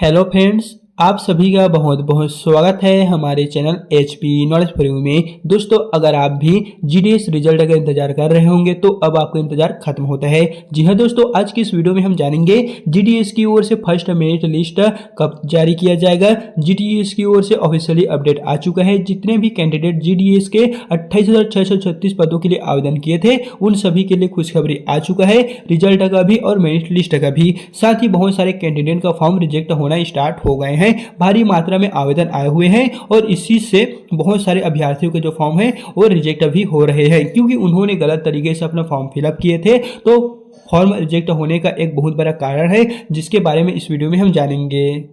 Hello friends, आप सभी का बहुत बहुत स्वागत है हमारे channel HP knowledge for you में। दोस्तों, अगर आप भी GDS रिजल्ट का इंतजार कर रहे होंगे तो अब आपका इंतजार खत्म होता है। जी हाँ दोस्तों, आज की इस वीडियो में हम जानेंगे GDS की ओर से फर्स्ट मेरिट लिस्ट कब जारी किया जाएगा। GDS की ओर से ऑफिशियली अपडेट आ चुका है। जितने भी कैंडिडेट GDS के 28,636 पदों के लिए आवेदन किए थे उन सभी के लिए खुशखबरी आ चुका है, रिजल्ट का भी और मेरिट लिस्ट का भी। साथ ही बहुत सारे कैंडिडेट का फॉर्म रिजेक्ट होना स्टार्ट हो गए हैं। भारी मात्रा में आवेदन आए हुए हैं और इसी से बहुत सारे अभ्यर्थियों के जो फॉर्म है वो रिजेक्ट भी हो रहे हैं, क्योंकि उन्होंने गलत तरीके से अपना फॉर्म फिलअप किए थे। तो फॉर्म रिजेक्ट होने का एक बहुत बड़ा कारण है, जिसके बारे में इस वीडियो में हम जानेंगे।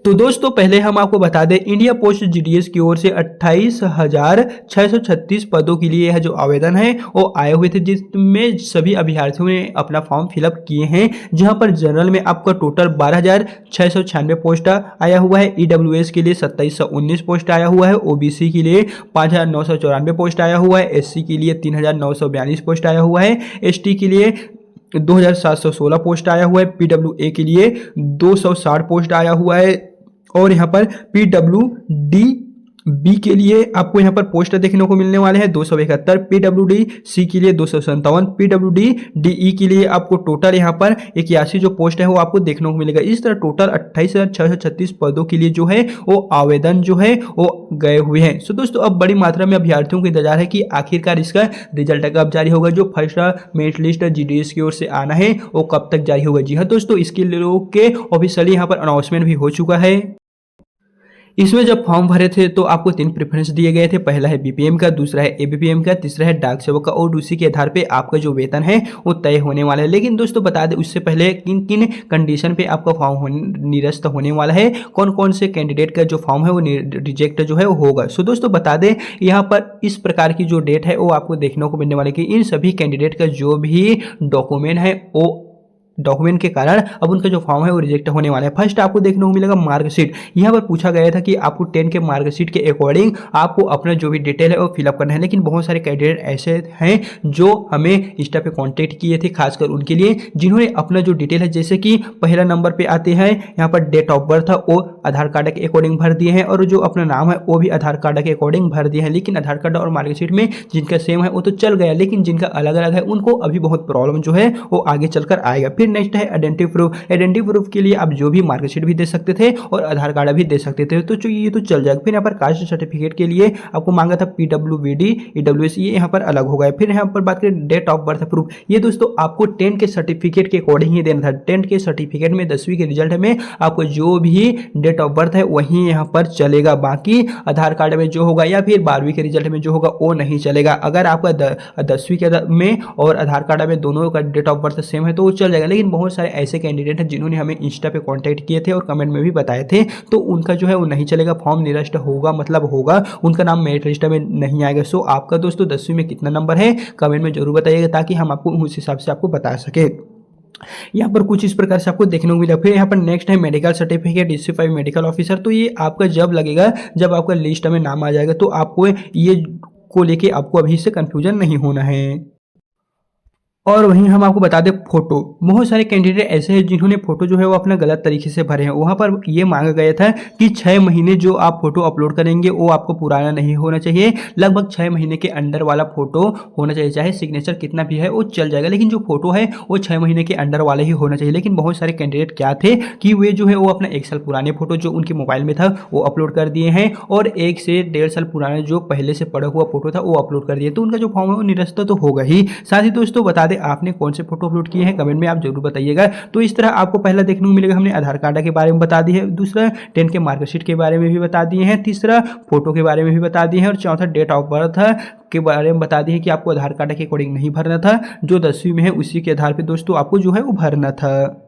तो दोस्तों, पहले हम आपको बता दें, इंडिया पोस्ट GDS की ओर से 28,636 पदों के लिए यह जो आवेदन है वो आए हुए थे, जिसमें सभी अभ्यर्थियों ने अपना फॉर्म फिलअप किए हैं। जहां पर जनरल में आपका टोटल 12,696 पोस्ट आया हुआ है, EWS के लिए 2,719 पोस्ट आया हुआ है, OBC के लिए 5,994 पोस्ट आया हुआ है, SC के लिए 3,942 पोस्ट आया हुआ है, ST के लिए 2,716 पोस्ट आया हुआ है, PWA के लिए 260 पोस्ट आया हुआ है और यहाँ पर PWD बी के लिए आपको यहाँ पर पोस्ट देखने को मिलने वाले हैं 271, PWD सी के लिए 257, PWD DE के लिए आपको टोटल यहाँ पर 81 जो पोस्ट है वो आपको देखने को मिलेगा। इस तरह टोटल 28,636 पदों के लिए जो है वो आवेदन जो है वो गए हुए हैं। सो दोस्तों, अब बड़ी मात्रा में अभ्यर्थियों को इंतजार है कि आखिरकार इसका रिजल्ट कब जारी होगा। जो फर्स्ट मेरिट लिस्ट GDS की ओर से आना है वो कब तक जारी होगा। जी हाँ दोस्तों, इसके लोग के ऑफिशियली यहाँ पर अनाउंसमेंट भी हो चुका है। इसमें जब फॉर्म भरे थे तो आपको 3 प्रेफरेंस दिए गए थे। पहला है BPM का, दूसरा है ABPM का, तीसरा है डाक सेवक का, और उसी के आधार पे आपका जो वेतन है वो तय होने वाला है। लेकिन दोस्तों बता दें, उससे पहले किन किन कंडीशन पे आपका फॉर्म निरस्त होने वाला है, कौन कौन से कैंडिडेट का जो फॉर्म है वो रिजेक्ट जो है वो होगा। सो दोस्तों बता दें, यहाँ पर इस प्रकार की जो डेट है वो आपको देखने को मिलने वाली है कि इन सभी कैंडिडेट का जो भी डॉक्यूमेंट है वो डॉक्यूमेंट के कारण अब उनका जो फॉर्म है वो रिजेक्ट होने वाला है। फर्स्ट आपको देखने को मिलेगा मार्कशीट। यहाँ पर पूछा गया था कि आपको 10 के मार्कशीट के अकॉर्डिंग आपको अपना जो भी डिटेल है वो फिलअप करना है। लेकिन बहुत सारे कैंडिडेट ऐसे हैं जो हमें इंस्टा पे कांटेक्ट किए थे, खासकर उनके लिए जिन्होंने अपना जो डिटेल है, जैसे कि पहला नंबर पे आते हैं यहाँ पर डेट ऑफ बर्थ है वो आधार कार्ड के अकॉर्डिंग भर दिए हैं, और जो अपना नाम है वो भी आधार कार्ड के अकॉर्डिंग भर दिए हैं। लेकिन आधार कार्ड और मार्कशीट में जिनका सेम है वो तो चल गया, लेकिन जिनका अलग अलग है उनको अभी बहुत प्रॉब्लम जो है वो आगे चलकर आएगा। फिर नेक्स्ट है आइडेंटिटी प्रूफ। आइडेंटिटी प्रूफ के लिए आप जो भी मार्कशीट भी दे सकते थे और आधार कार्ड भी दे सकते थे, तो ये तो चल जाएगा। फिर यहाँ पर कास्ट सर्टिफिकेट के लिए आपको मांगा था PWD, EWS, ये यहाँ पर अलग हो गया। फिर यहाँ पर बात करें डेट ऑफ बर्थ प्रूफ, ये दोस्तों आपको 10 के सर्टिफिकेट के अकॉर्डिंग ही देना था। 10 के सर्टिफिकेट में 10वीं के रिजल्ट में आपको जो भी डेट ऑफ बर्थ है वही यहाँ पर चलेगा, बाकी आधार कार्ड में जो होगा या फिर 12वीं के रिजल्ट में जो होगा वो नहीं चलेगा। अगर आपका 10वीं के में और आधार कार्ड में दोनों का डेट ऑफ बर्थ सेम है तो वो चल जाएगा। लेकिन बहुत सारे ऐसे कैंडिडेट हैं जिन्होंने हमें इंस्टा पे कांटेक्ट किए थे और कमेंट में भी बताए थे, तो उनका जो है वो नहीं चलेगा, फॉर्म निरस्त होगा, मतलब होगा, उनका नाम मेरिट लिस्ट में नहीं आएगा। सो आपका दोस्तों 10वीं में कितना नंबर है कमेंट में जरूर बताइएगा, ताकि हम आपको उस हिसाब से आपको बता सके। यहाँ पर कुछ इस प्रकार से आपको देखने को मिला। फिर यहाँ पर नेक्स्ट है medical certificate, DC5 medical officer. तो ये आपका जब लगेगा, जब आपका लिस्ट में नाम आ जाएगा, तो आपको ये को लेके आपको अभी से कंफ्यूजन नहीं होना है। और वहीं हम आपको बता दें फोटो, बहुत सारे कैंडिडेट ऐसे हैं जिन्होंने फोटो जो है वो अपना गलत तरीके से भरे हैं। वहाँ पर ये मांगा गया था कि 6 महीने जो आप फोटो अपलोड करेंगे वो आपको पुराना नहीं होना चाहिए, लगभग 6 महीने के अंडर वाला फोटो होना चाहिए, चाहे सिग्नेचर कितना भी है वो चल जाएगा, लेकिन जो फोटो है वो 6 महीने के अंडर वाला ही होना चाहिए। लेकिन बहुत सारे कैंडिडेट क्या थे कि वे जो है वो अपना 1 साल पुराने फोटो जो उनके मोबाइल में था वो अपलोड कर दिए हैं, और 1 से 1.5 साल पुराना जो पहले से पड़ा हुआ फोटो था वो अपलोड कर दिए, तो उनका जो फॉर्म है वो निरस्त तो होगा ही। साथ ही दोस्तों बता दें, आपने कौन से फोटो अपलोड किए हैं कमेंट में आप जरूर बताइएगा। तो इस तरह आपको पहला देखने को मिलेगा, हमने आधार कार्ड के बारे में बता दी है, दूसरा 10 के मार्कशीट के बारे में भी बता दिए हैं, तीसरा फोटो के बारे में भी बता दिए हैं, और चौथा डेट ऑफ बर्थ के बारे में बता दिए कि आपको आधार कार्ड के अकॉर्डिंग नहीं भरना था, जो 10वीं में है उसी के आधार पर दोस्तों आपको जो है वो भरना था।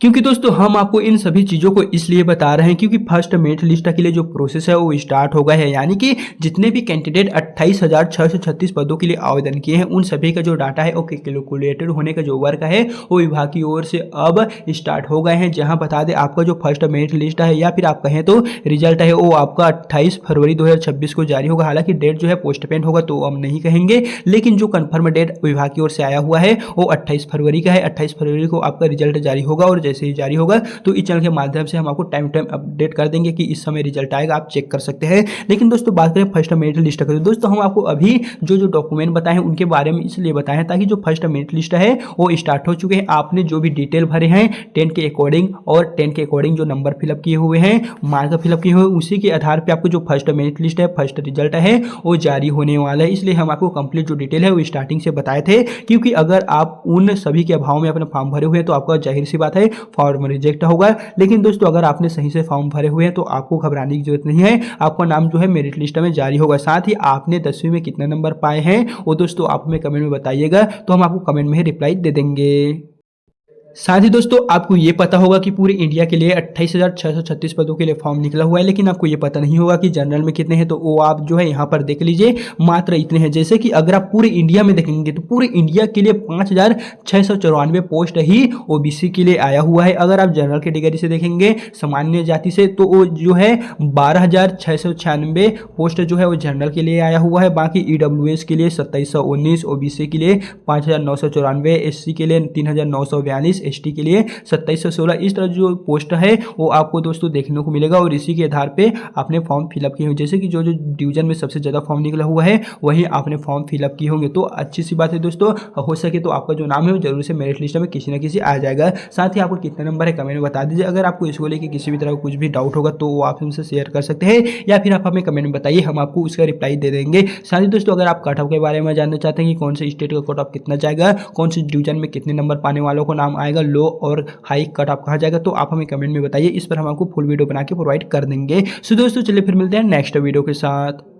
क्योंकि दोस्तों हम आपको इन सभी चीज़ों को इसलिए बता रहे हैं क्योंकि फर्स्ट मेरिट लिस्ट के लिए जो प्रोसेस है वो स्टार्ट हो गया है। यानी कि जितने भी कैंडिडेट 28,636 पदों के लिए आवेदन किए हैं उन सभी का जो डाटा है वो कैलकुलेटेड होने का जो वर्क है वो विभाग की ओर से अब स्टार्ट हो गए हैं। जहां बता दें, आपका जो फर्स्ट मेरिट लिस्ट है या फिर आप कहें तो रिजल्ट है वो आपका 28 फरवरी 2026 को जारी होगा। हालांकि डेट जो है पोस्टपेंड होगा तो हम नहीं कहेंगे, लेकिन जो कन्फर्म डेट विभाग की ओर से आया हुआ है वो 28 फरवरी का है। 28 फरवरी को आपका रिजल्ट जारी होगा, और जैसे ही जारी होगा तो इस चैनल के माध्यम से हम आपको टाइम टाइम अपडेट कर देंगे कि इस समय रिजल्ट आएगा, आप चेक कर सकते हैं। लेकिन दोस्तों बात करें फर्स्ट मेरिट लिस्ट की, तो दोस्तों हम आपको अभी जो डॉक्यूमेंट बताए हैं उनके बारे में इसलिए बताए हैं ताकि जो फर्स्ट मेरिट लिस्ट है वो स्टार्ट हो चुके हैं। आपने जो भी डिटेल भरे हैं 10 के अकॉर्डिंग और 10 के अकॉर्डिंग जो नंबर फिलअप किए हुए हैं, मार्क फिलअप किए हुए हैं, उसी के आधार पर आपको जो फर्स्ट मेरिट लिस्ट है, फर्स्ट रिजल्ट है वो जारी होने वाला है। इसलिए हम आपको कंप्लीट जो डिटेल है वो स्टार्टिंग से बताए थे, क्योंकि अगर आप उन सभी के अभाव में अपना फॉर्म भरे हुए हैं तो आपका जाहिर सी बात है फॉर्म रिजेक्ट होगा। लेकिन दोस्तों अगर आपने सही से फॉर्म भरे हुए हैं तो आपको घबराने की जरूरत नहीं है, आपका नाम जो है मेरिट लिस्ट में जारी होगा। साथ ही आपने 10वीं में कितने नंबर पाए हैं वो दोस्तों आप हमें कमेंट में बताइएगा, तो हम आपको कमेंट में ही रिप्लाई दे देंगे। साथ ही दोस्तों आपको ये पता होगा कि पूरे इंडिया के लिए 28,636 पदों के लिए फॉर्म निकला हुआ है, लेकिन आपको ये पता नहीं होगा कि जनरल में कितने हैं। तो वो आप जो है यहाँ पर देख लीजिए, मात्र इतने हैं। जैसे कि अगर आप पूरे इंडिया में देखेंगे तो पूरे इंडिया के लिए 5,694 पोस्ट ही ओबीसी के लिए आया हुआ है। अगर आप जनरल कैटेगरी से देखेंगे, सामान्य जाति से, तो वो जो है 12,696 पोस्ट जो है वो जनरल के लिए आया हुआ है। बाकी ईडब्ल्यूएस के लिए 2,719, ओबीसी के लिए 5,994, एससी के लिए 3,942, एसटी के लिए 2,716। इस तरह जो पोस्ट है वो आपको दोस्तों देखने को मिलेगा और इसी के आधार पे आपने फॉर्म फिलअप किए होंगे। जैसे कि जो डिवीजन में सबसे ज़्यादा फॉर्म निकला हुआ है वही आपने फॉर्म फिलअप किए होंगे। तो अच्छी सी बात है दोस्तों, हो सके तो आपका जो नाम है वो जरूर से मेरिट लिस्ट में किसी न किसी आ जाएगा। साथ ही आपको कितने नंबर है कमेंट में बता दीजिए। अगर आपको इसको लेकर किसी भी तरह का कुछ भी डाउट होगा तो वो आप हमसे शेयर कर सकते हैं, या फिर आप हमें कमेंट में बताइए, हम आपको उसका रिप्लाई दे देंगे। साथ ही दोस्तों अगर आप कट ऑफ के बारे में जानना चाहते हैं कि कौन से स्टेट का कट ऑफ कितना जाएगा, कौन से डिवीजन में कितने नंबर पाने वालों को नाम आएगा, लो और हाई कट ऑफ कहा जाएगा, तो आप हमें कमेंट में बताइए। इस पर हम आपको फुल वीडियो बना के प्रोवाइड कर देंगे। सो दोस्तों चलिए फिर मिलते हैं नेक्स्ट वीडियो के साथ।